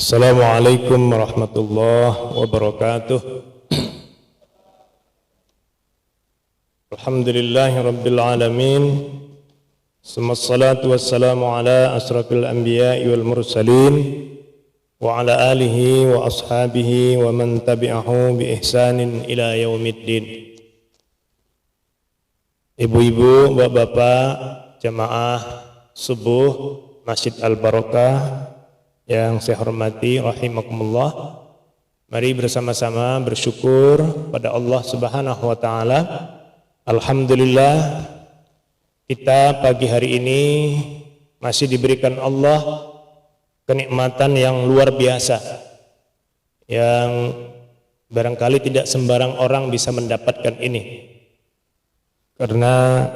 Assalamualaikum warahmatullahi wabarakatuh. Alhamdulillahi rabbil alamin. Wassalatu wassalamu ala asrafil anbiya'i wal mursalin wa ala alihi wa ashabihi wa man tabi'ahu bi ihsanin ila yaumiddin. Ibu-ibu, bapak-bapak, jamaah subuh Masjid Al-Barakah yang saya hormati rahimakumullah, mari bersama-sama bersyukur pada Allah Subhanahu wa taala. Alhamdulillah, kita pagi hari ini masih diberikan Allah kenikmatan yang luar biasa, yang barangkali tidak sembarang orang bisa mendapatkan ini. Karena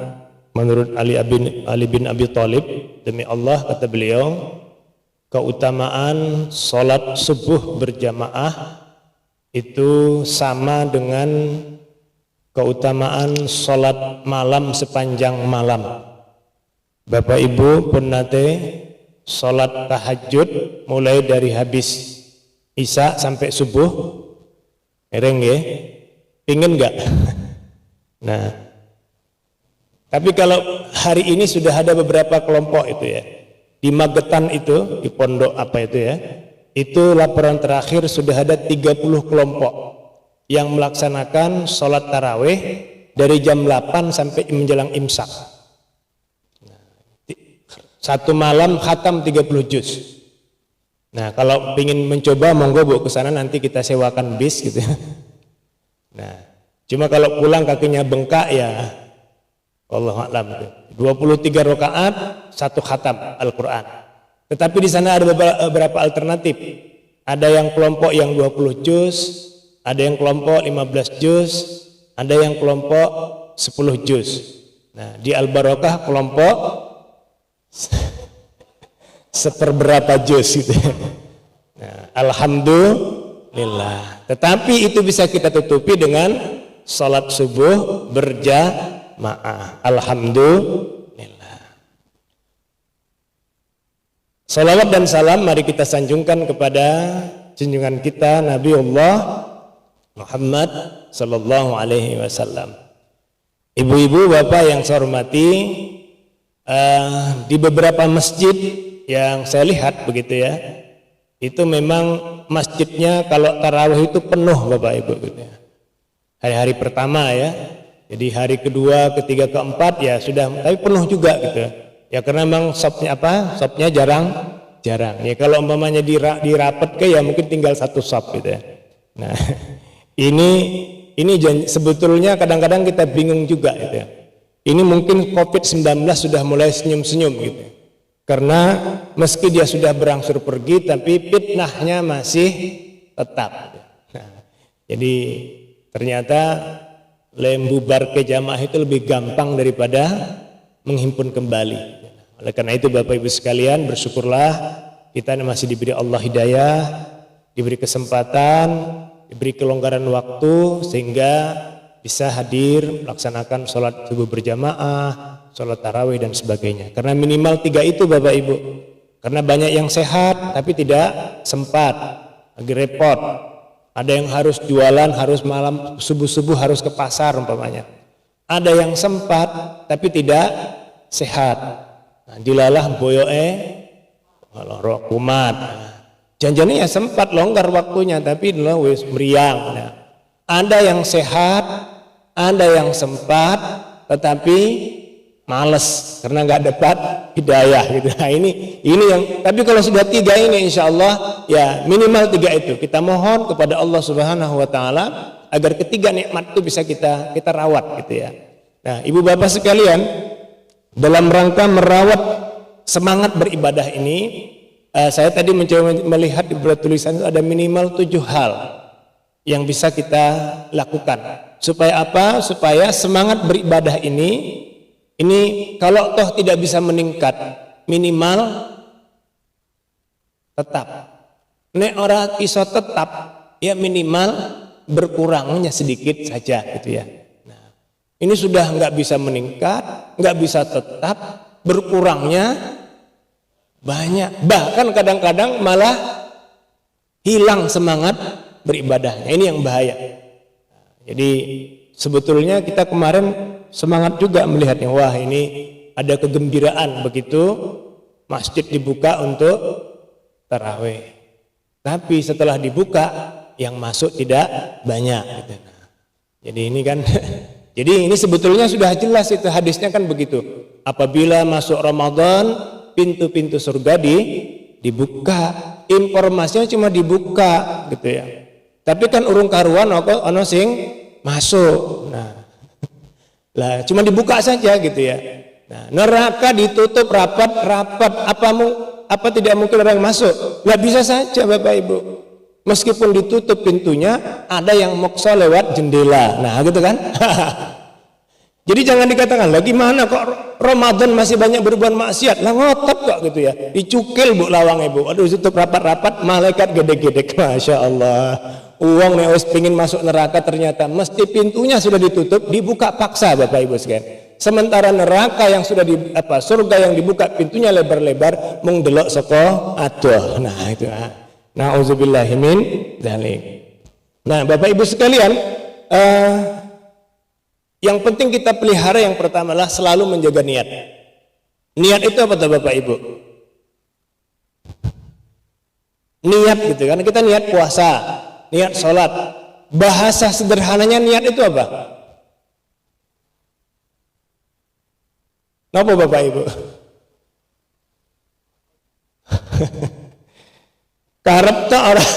menurut Ali bin Abi Thalib, demi Allah kata beliau, keutamaan sholat subuh berjamaah itu sama dengan keutamaan sholat malam sepanjang malam. Bapak Ibu pun nanti sholat tahajud mulai dari habis isya sampai subuh, mereng ya, pingin nggak? Nah, tapi kalau hari ini sudah ada beberapa kelompok itu ya, di Magetan itu, di pondok apa itu ya, itu laporan terakhir sudah ada 30 kelompok yang melaksanakan sholat tarawih dari jam 8 sampai menjelang imsak. Satu malam khatam 30 juz. Nah, kalau ingin mencoba monggo Bu ke sana, nanti kita sewakan bis gitu. Nah, cuma kalau pulang kakinya bengkak ya Wallahu a'lam. 23 rakaat, satu khatam Al-Quran. Tetapi di sana ada beberapa alternatif. Ada yang kelompok yang 20 juz, ada yang kelompok 15 juz, ada yang kelompok 10 juz. Nah, di Al-Barakah kelompok seperberapa juz gitu. Nah, alhamdulillah. Tetapi itu bisa kita tutupi dengan salat subuh berjamaah. Alhamdulillah. Salawat dan salam mari kita sanjungkan kepada junjungan kita Nabiullah Muhammad sallallahu alaihi wasallam. Ibu-ibu, bapak yang saya hormati, di beberapa masjid yang saya lihat begitu ya, itu memang masjidnya kalau tarawih itu penuh Bapak Ibu gitu ya. Hari-hari pertama ya. Jadi hari kedua, ketiga, keempat ya sudah, tapi penuh juga gitu. Ya karena memang shopnya jarang. Ya kalau umpamanya dirapet ke ya mungkin tinggal satu shop gitu ya. Nah, ini sebetulnya kadang-kadang kita bingung juga gitu ya. Ini mungkin COVID-19 sudah mulai senyum-senyum gitu. Karena meski dia sudah berangsur pergi tapi fitnahnya masih tetap. Nah, jadi ternyata bubar ke jamaah itu lebih gampang daripada menghimpun kembali. Oleh karena itu Bapak Ibu sekalian, bersyukurlah kita masih diberi Allah hidayah, diberi kesempatan, diberi kelonggaran waktu sehingga bisa hadir melaksanakan sholat subuh berjamaah, sholat tarawih dan sebagainya. Karena minimal 3 itu Bapak Ibu. Karena banyak yang sehat tapi tidak sempat, lagi repot. Ada yang harus jualan, harus malam subuh-subuh harus ke pasar umpamanya. Ada yang sempat tapi tidak sehat. Nah, dilalah boyoe kalau kumat. Janjinya ya sempat longgar waktunya tapi wis meriang. Nah, ada yang sehat, ada yang sempat tetapi males karena nggak dapat hidayah gitu. Nah, ini yang, tapi kalau sudah 3 ini insya Allah ya minimal 3 itu kita mohon kepada Allah Subhanahu wa taala agar ketiga nikmat itu bisa kita rawat gitu ya. Nah, ibu bapak sekalian, dalam rangka merawat semangat beribadah ini, saya tadi mencoba melihat di beberapa tulisan itu ada minimal 7 hal yang bisa kita lakukan supaya apa? Supaya semangat beribadah ini kalau toh tidak bisa meningkat, minimal tetap. Nek ora iso tetap, ya minimal berkurangnya sedikit saja gitu ya. Nah, ini sudah nggak bisa meningkat, nggak bisa tetap, berkurangnya banyak. Bahkan kadang-kadang malah hilang semangat beribadahnya. Ini yang bahaya. Jadi sebetulnya kita kemarin semangat juga melihatnya. Wah, ini ada kegembiraan begitu masjid dibuka untuk tarawih. Tapi setelah dibuka yang masuk tidak banyak gitu. Jadi ini kan jadi ini sebetulnya sudah jelas itu hadisnya kan begitu. Apabila masuk Ramadan, pintu-pintu surga dibuka. Informasinya cuma dibuka gitu ya. Tapi kan urung karuan ono sing masuk. Nah, lah cuma dibuka saja gitu ya. Nah, neraka ditutup rapat. Apa tidak mungkin orang masuk? Nggak bisa saja Bapak Ibu. Meskipun ditutup pintunya, ada yang moksa lewat jendela. Nah, gitu kan? Jadi jangan dikatakan, lah gimana kok Ramadan masih banyak berbuat maksiat? Lah ngotot kok gitu ya. Dicukil Bu lawang Ibu. Aduh, tutup rapat-rapat, malaikat gede-gede. Masya Allah. Uang nih wis pengin masuk neraka, ternyata mesti pintunya sudah ditutup, dibuka paksa Bapak Ibu sekalian. Sementara neraka yang sudah surga yang dibuka pintunya lebar-lebar mung delok saka adoh. Nah itu. Nauzubillahi min dzalik. Nah, Bapak Ibu sekalian, yang penting kita pelihara yang pertama adalah selalu menjaga niat. Niat itu apa tuh Bapak Ibu? Niat gitu kan, kita niat puasa, niat sholat. Bahasa sederhananya niat itu apa? Napa Bapak Ibu? Karep tuh orang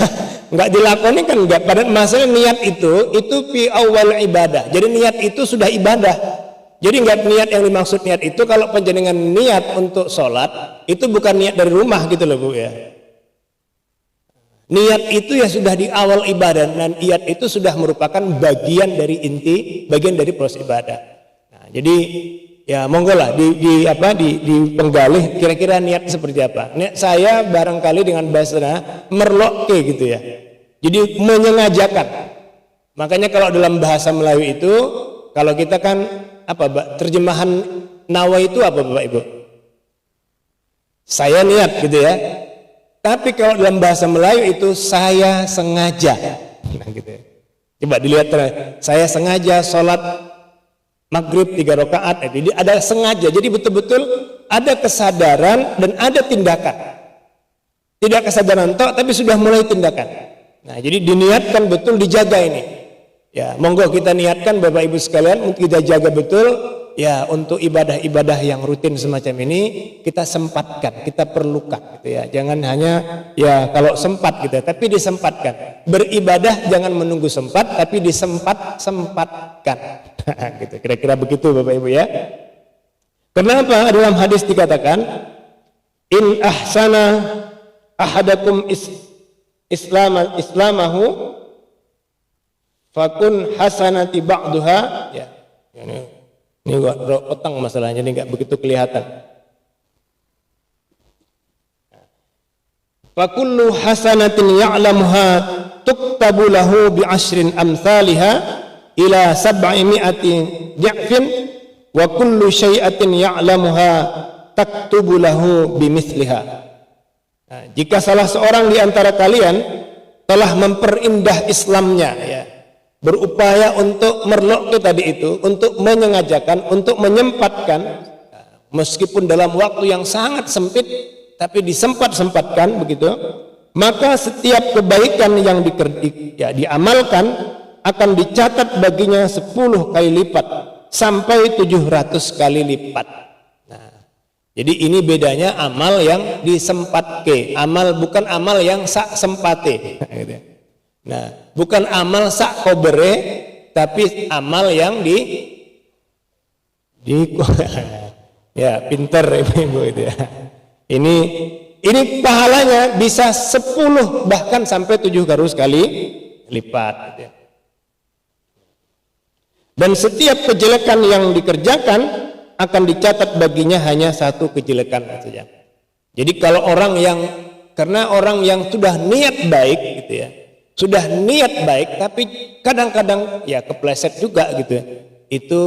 nggak dilakoni kan nggak. Pada masalah niat itu fi awal ibadah. Jadi niat itu sudah ibadah. Jadi nggak niat yang dimaksud niat itu kalau penjenengan niat untuk sholat itu bukan niat dari rumah gitu loh Bu ya. Niat itu ya sudah di awal ibadah dan niat itu sudah merupakan bagian dari inti, bagian dari proses ibadah. Nah, jadi ya monggo lah di penggalih kira-kira niat seperti apa. Niat saya barangkali dengan bahasa merloke gitu ya. Jadi menyengajakan. Makanya kalau dalam bahasa Melayu itu kalau kita kan terjemahan nawa itu apa Bapak Ibu? Saya niat gitu ya. Tapi kalau dalam bahasa Melayu itu saya sengaja. Nah gitu ya. Coba dilihat, saya sengaja sholat maghrib 3 rakaat. Jadi ada sengaja. Jadi betul-betul ada kesadaran dan ada tindakan. Tidak kesadaran tok, tapi sudah mulai tindakan. Nah jadi diniatkan betul, dijaga ini. Ya monggo kita niatkan Bapak Ibu sekalian untuk kita jaga betul. Ya untuk ibadah-ibadah yang rutin semacam ini kita sempatkan, kita perlukan gitu ya. Jangan hanya ya kalau sempat gitu, tapi disempatkan. Beribadah jangan menunggu sempat, tapi disempatkan. Gitu. Kira-kira begitu Bapak Ibu ya. Kenapa dalam hadis dikatakan in ahsana ahadakum islamahu fakun hasanati ba'duha ya. Ini otang masalahnya, ini nggak begitu kelihatan. Fakullu hasanatin ya'lamuha tuktabu lahu bi ashrin amsalha ila 700 di'fin wa kullu syai'atin ya'lamuha taktubu lahu bimithliha. Nah, jika salah seorang di antara kalian telah memperindah Islamnya ya, berupaya untuk merloke tadi itu, untuk menyengajakan, untuk menyempatkan, meskipun dalam waktu yang sangat sempit, tapi disempat-sempatkan begitu, maka setiap kebaikan yang diamalkan akan dicatat baginya 10 kali lipat sampai 700 kali lipat. Nah, jadi ini bedanya amal yang disempatke, amal bukan amal yang sak sempate. Nah, bukan amal sak kobere, tapi amal yang di ya pinter Ibu itu ya. Ini pahalanya bisa 10 bahkan sampai 700 kali lipat. Gitu ya. Dan setiap kejelekan yang dikerjakan akan dicatat baginya hanya 1 kejelekan saja. Jadi kalau karena orang yang sudah niat baik gitu ya. Sudah niat baik tapi kadang-kadang ya kepleset juga gitu ya. Itu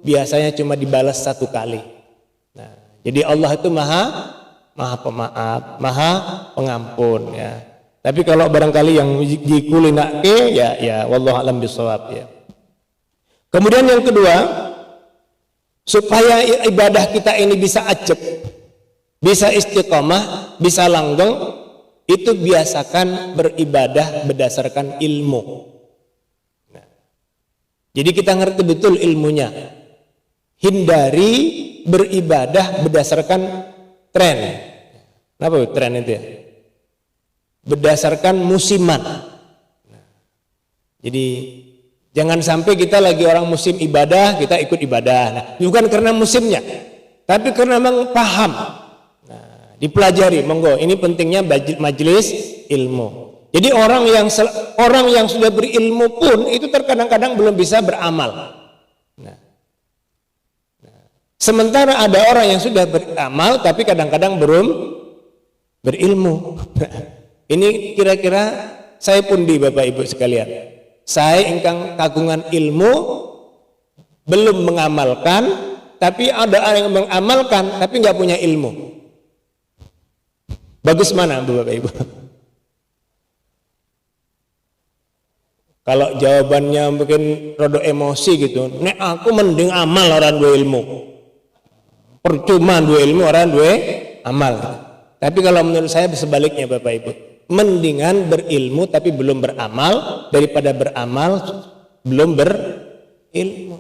biasanya cuma dibalas 1 kali. Nah, jadi Allah itu maha pemaaf, maha pengampun ya. Tapi kalau barangkali yang dikulinake ya wallahu a'lam bishawab ya. Kemudian yang kedua, supaya ibadah kita ini bisa ajab, bisa istiqomah, bisa langgeng, itu biasakan beribadah berdasarkan ilmu. Nah, jadi kita ngerti betul ilmunya. Hindari beribadah berdasarkan tren. Apa tren itu ya? Berdasarkan musiman. Jadi jangan sampai kita lagi orang musim ibadah, kita ikut ibadah. Nah, bukan karena musimnya, tapi karena memang paham. Nah, dipelajari, monggo. Ini pentingnya majelis ilmu. Jadi orang yang sudah berilmu pun itu terkadang-kadang belum bisa beramal. Nah, sementara ada orang yang sudah beramal tapi kadang-kadang belum berilmu. Ini kira-kira saya pundi Bapak Ibu sekalian. Saya ingkang kagungan ilmu belum mengamalkan, tapi ada orang yang mengamalkan tapi nggak punya ilmu. Bagus mana Bapak Ibu? Kalau jawabannya mungkin rada emosi gitu, nek aku mending amal orang dua ilmu. Percuma dua ilmu orang dua amal. Tapi kalau menurut saya sebaliknya Bapak Ibu, mendingan berilmu tapi belum beramal daripada beramal belum berilmu.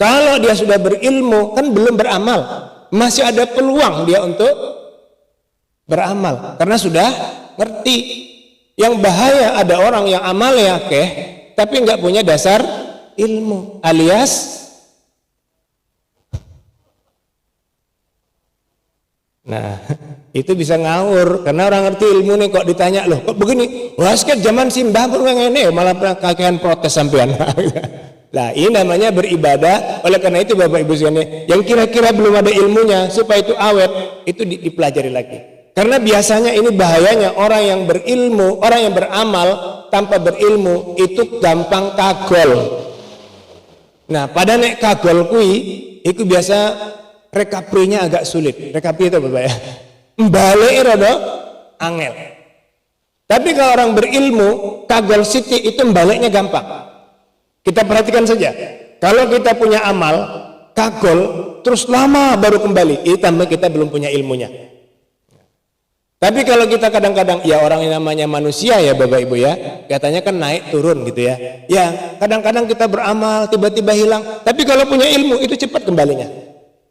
Kalau dia sudah berilmu kan belum beramal, masih ada peluang dia untuk beramal karena sudah ngerti. Yang bahaya ada orang yang amalnya tapi nggak punya dasar ilmu, alias nah itu bisa ngawur karena orang ngerti ilmu nih kok ditanya loh kok begini, wah sekian zaman simbah pun ngene malah kakean protes sampean. Nah ini namanya beribadah. Oleh karena itu Bapak Ibu sekalian yang kira-kira belum ada ilmunya supaya itu awet itu dipelajari lagi, karena biasanya ini bahayanya orang yang berilmu, orang yang beramal tanpa berilmu itu gampang kagol. Nah pada nek kagol kui itu biasa recovery-nya agak sulit. Recovery itu Bapak ya, balik rada angel. Tapi kalau orang berilmu kagol siti itu baliknya gampang. Kita perhatikan saja, kalau kita punya amal kagol terus lama baru kembali, itu tambah kita belum punya ilmunya. Tapi kalau kita kadang-kadang ya orang yang namanya manusia ya Bapak Ibu ya, katanya kan naik turun gitu ya. Ya kadang-kadang kita beramal tiba-tiba hilang, tapi kalau punya ilmu itu cepat kembalinya.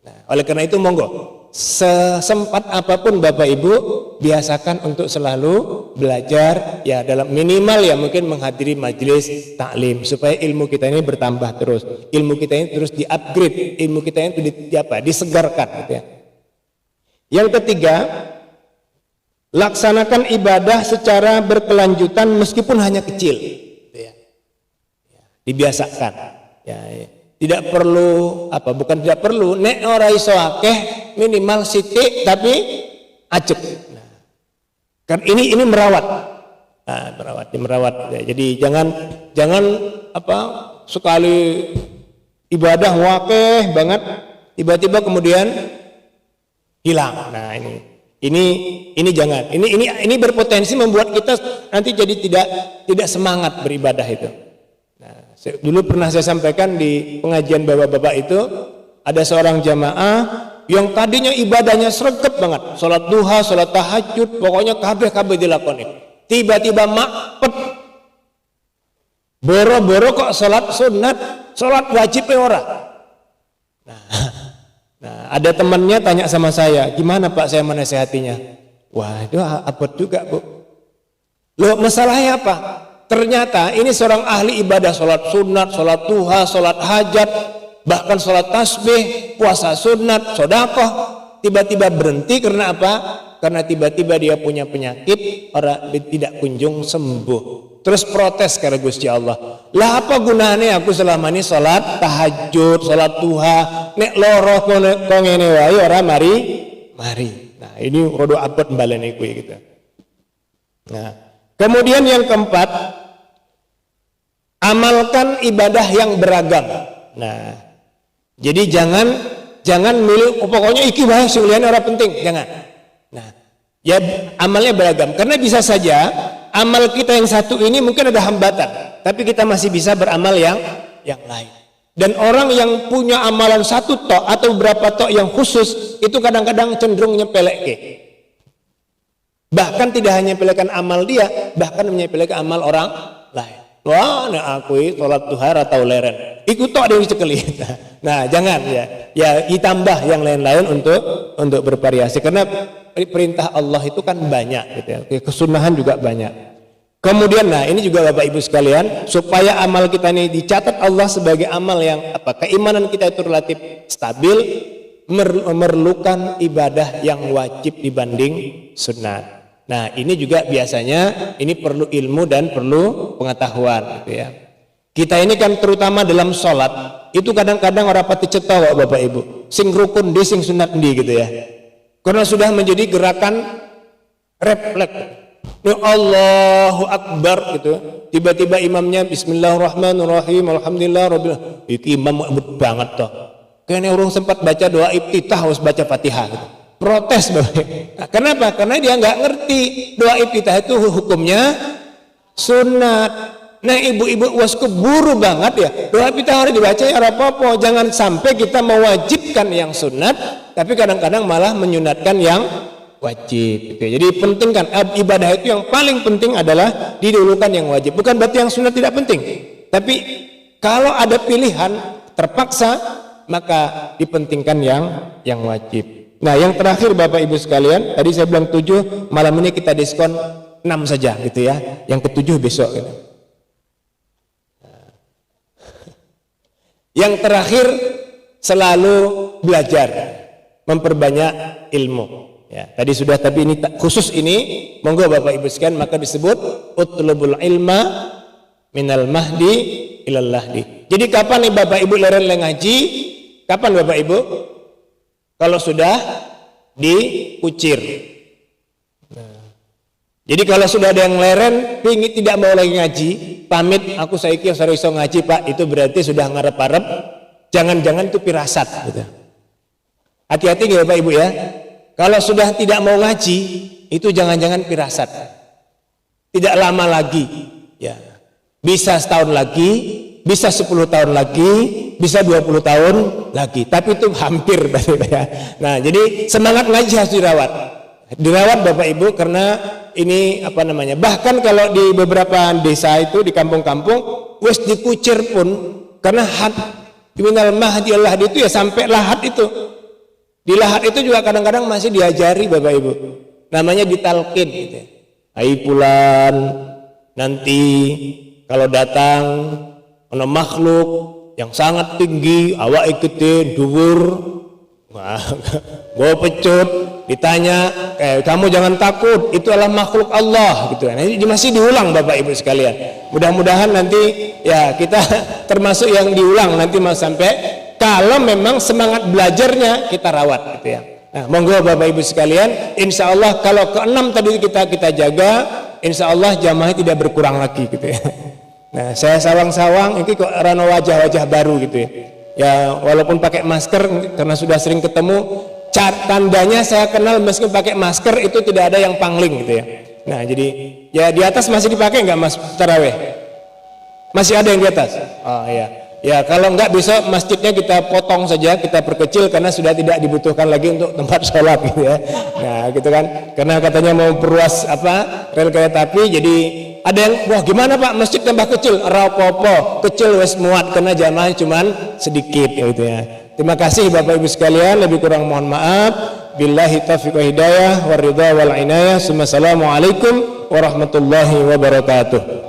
Nah, oleh karena itu monggo sesempat apapun Bapak Ibu biasakan untuk selalu belajar ya, dalam minimal ya mungkin menghadiri majelis taklim supaya ilmu kita ini bertambah terus, ilmu kita ini terus di-upgrade, ilmu kita ini disegarkan gitu ya. Yang ketiga, laksanakan ibadah secara berkelanjutan meskipun hanya kecil gitu ya. Dibiasakan ya. Tidak perlu bukan tidak perlu nek ora iso akeh minimal sithik tapi ajeg. Nah, kan ini merawat. Nah, merawat ya. Jadi jangan sekali ibadah wakeh banget tiba-tiba kemudian hilang. Nah, ini jangan. Ini berpotensi membuat kita nanti jadi tidak semangat beribadah itu. Dulu pernah saya sampaikan di pengajian bapak-bapak itu ada seorang jamaah yang tadinya ibadahnya sregep banget, sholat duha, sholat tahajud, pokoknya kabeh dilakoni. Tiba-tiba makpet, boro-boro kok sholat sunat, sholat wajib ora. Nah, ada temannya tanya sama saya, gimana Pak saya menasehatinya? Wah itu abot juga Bu. Loh masalahnya apa? Ternyata ini seorang ahli ibadah, sholat sunat, sholat duha, sholat hajat, bahkan sholat tasbih, puasa sunat, sedekah, tiba-tiba berhenti karena apa? Karena tiba-tiba dia punya penyakit, orang tidak kunjung sembuh. Terus protes karena Gusti Allah. Lah apa gunanya aku selama ini sholat tahajud, sholat duha, nek loro kok ngene wae ora mari. Nah ini rodo abot balene kuwi gitu. Nah, kemudian yang keempat, amalkan ibadah yang beragam. Nah, jadi jangan milih pokoknya iki wae sing liyane ora penting, jangan. Nah, ya amalnya beragam karena bisa saja amal kita yang satu ini mungkin ada hambatan, tapi kita masih bisa beramal yang lain. Dan orang yang punya amalan satu tok atau beberapa tok yang khusus itu kadang-kadang cenderung nyepeleke. Bahkan tidak hanya menyepelekan amal dia, bahkan menyepelekan amal orang lain. Wah, nah aku sholat duha atau leren, ikut tok dia cekeli. Nah, jangan ya ditambah yang lain-lain untuk bervariasi, karena perintah Allah itu kan banyak gitu ya. Kesunahan juga banyak. Kemudian nah ini juga Bapak Ibu sekalian, supaya amal kita ini dicatat Allah sebagai amal yang keimanan kita itu relatif stabil, memerlukan ibadah yang wajib dibanding sunat. Nah ini juga biasanya ini perlu ilmu dan perlu pengetahuan gitu ya. Kita ini kan terutama dalam sholat itu kadang-kadang orang pati cetawa Bapak Ibu, sing rukun di sing sunat di gitu ya, karena sudah menjadi gerakan refleks. Ya Allahu Akbar gitu, tiba-tiba imamnya Bismillahirrahmanirrahim, Alhamdulillah Rabbil Alamin. Itu imam abut banget toh. Kayaknya orang sempat baca doa iftitah harus baca Fatihah gitu. Protes Bapak. Nah, kenapa? Karena dia nggak ngerti doa iftitah itu hukumnya sunat. Nah ibu-ibu was keburu banget ya, doa iftitah harus dibaca ya apa-apa. Jangan sampai kita mewajibkan yang sunat, tapi kadang-kadang malah menyunatkan yang wajib. Jadi penting kan ibadah itu yang paling penting adalah didahulukan yang wajib. Bukan berarti yang sunat tidak penting, tapi kalau ada pilihan terpaksa maka dipentingkan yang wajib. Nah yang terakhir Bapak Ibu sekalian, tadi saya bilang 7, malam ini kita diskon 6 saja gitu ya, yang ke-7 besok gitu. Yang terakhir selalu belajar, memperbanyak ilmu ya. Tadi sudah, tapi ini khusus ini monggo Bapak Ibu sekalian, maka disebut utlubul ilma minal mahdi ilal lahdi. Jadi kapan nih Bapak Ibu leren ngaji? Kapan Bapak Ibu? Kalau sudah dikucir. Nah, jadi kalau sudah ada yang leren, pingin tidak mau lagi ngaji, pamit aku saiki harus iso ngaji Pak, itu berarti sudah ngarep-arep, jangan-jangan itu pirasat gitu. Hati-hati ya Bapak Ibu ya. Kalau sudah tidak mau ngaji, itu jangan-jangan pirasat. Tidak lama lagi ya. Bisa setahun lagi, bisa 10 tahun lagi, bisa 20 tahun lagi, tapi itu hampir ya. Nah jadi semangat ngaji harus dirawat Bapak Ibu, karena ini bahkan kalau di beberapa desa itu di kampung-kampung wes dikucir pun, karena minal mahdi al lahdi itu ya sampai lahat itu, di lahat itu juga kadang-kadang masih diajari Bapak Ibu, namanya ditalkin gitu. Hai pulan, nanti kalau datang ono makhluk yang sangat tinggi, awak ikutin dhuwur, bawa pecut, ditanya, kamu jangan takut, itu adalah makhluk Allah gitu. Nah, ini masih diulang Bapak Ibu sekalian. Mudah-mudahan nanti ya kita termasuk yang diulang nanti sampai, kalau memang semangat belajarnya kita rawat gitu ya. Nah, monggo Bapak Ibu sekalian, insya Allah kalau ke-6 tadi kita jaga, insya Allah jamaah tidak berkurang lagi gitu ya. Nah, saya sawang-sawang ini kok rano wajah-wajah baru gitu ya. Ya walaupun pakai masker, karena sudah sering ketemu, tandanya saya kenal meskipun pakai masker itu tidak ada yang pangling gitu ya. Nah jadi ya di atas masih dipakai nggak Mas taraweh? Masih ada yang di atas? Oh iya. Ya kalau enggak besok masjidnya kita potong saja, kita perkecil karena sudah tidak dibutuhkan lagi untuk tempat sholat gitu ya. Nah gitu kan, karena katanya mau perluas rel kereta api, jadi ada yang wah gimana Pak masjid tambah kecil, rapopo kecil wes muat karena jamaah cuman sedikit gitu ya. Terima kasih Bapak Ibu sekalian, lebih kurang mohon maaf. Billahi taufiq wa hidayah wa ridha wal inayah. Assalamualaikum warahmatullahi wabarakatuh.